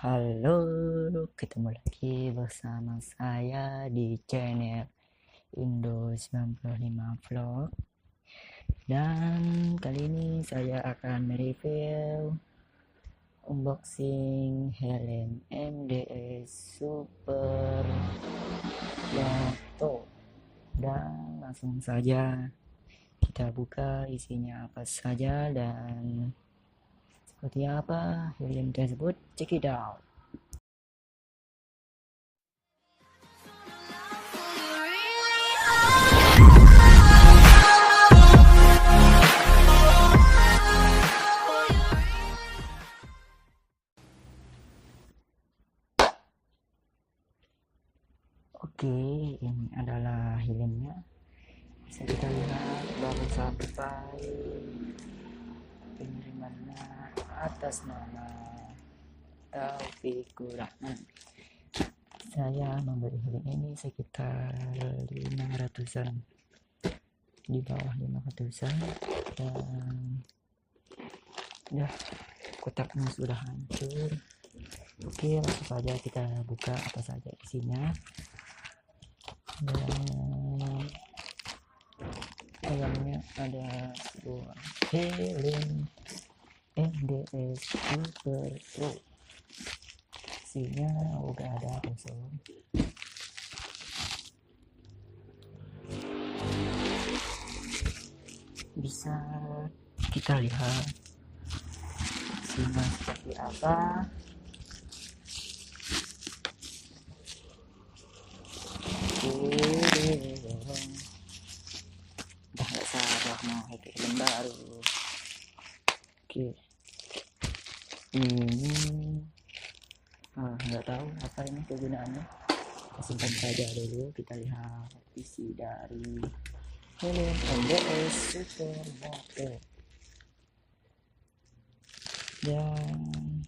Halo, ketemu lagi bersama saya di channel Indo 95 Vlog. Dan kali ini saya akan mereview unboxing helm MDS Super Moto. Dan langsung saja kita buka isinya apa saja dan seperti apa helm tersebut. Check it out. Oke, ini adalah helmnya. Bisa kita lihat baru sampai pengirimannya atas nama Taufikur Rahman. Saya membeli helm ini sekitar 500-an, di bawah 500-an, dan ya kotaknya sudah hancur. Oke, langsung saja kita buka apa saja isinya. Dan dalamnya ada sebuah helm MDS Super Pro. Isinya udah ada kosong. Bisa kita lihat isinya seperti apa. Udah gak sabar mau helm baru. Oke, ini nggak tahu apa ini kegunaannya. Kita simpan saja dulu. Kita lihat isi dari helm MDS Super Moto. Dan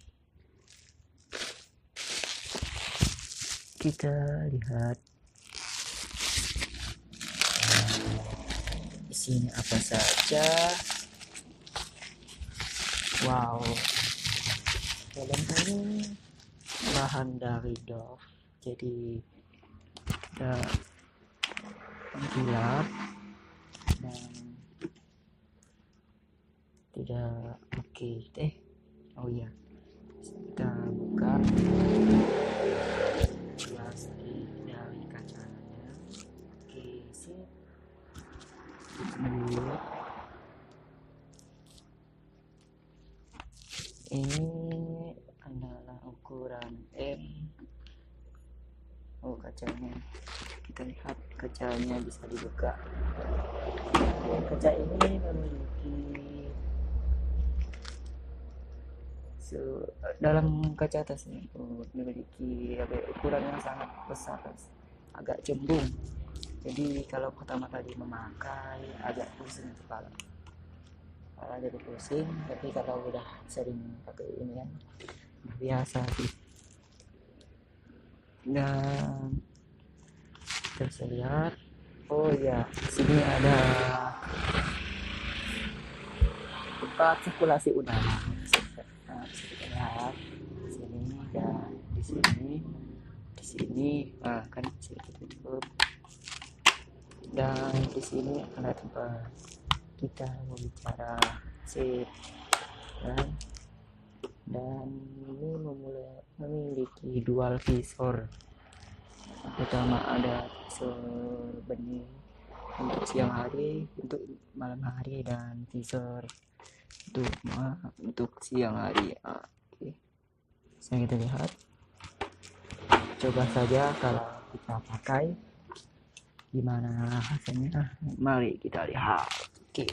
kita lihat isinya apa saja. Wow, helm ini bahan dari Dove, jadi tidak mengkilap dan tidak oh iya, kita buka plastik dari kacanya. Oke, sip. Ini adalah ukuran M. Oh, kacanya, kita lihat kacanya bisa dibuka. Kaca ini memiliki dalam kaca atas ini memiliki ukuran yang sangat besar, agak cembung. Jadi kalau pertama kali memakai agak pusing kepala jadi pusing, tapi kalau udah sering pakai ini kan biasa sih. Dan kita lihat, oh ya, sini ada tempat sirkulasi udara. Nah, bisa kita lihat di sini dan di sini, kan bisa ditutup. Dan di sini ada tempat kita berbicara, sip, dan ini memiliki dual visor. Pertama ada visor bening untuk siang hari, untuk malam hari, dan visor untuk siang hari. Oke, saya kita lihat, coba saja kalau kita pakai gimana hasilnya. Mari kita lihat. Oke.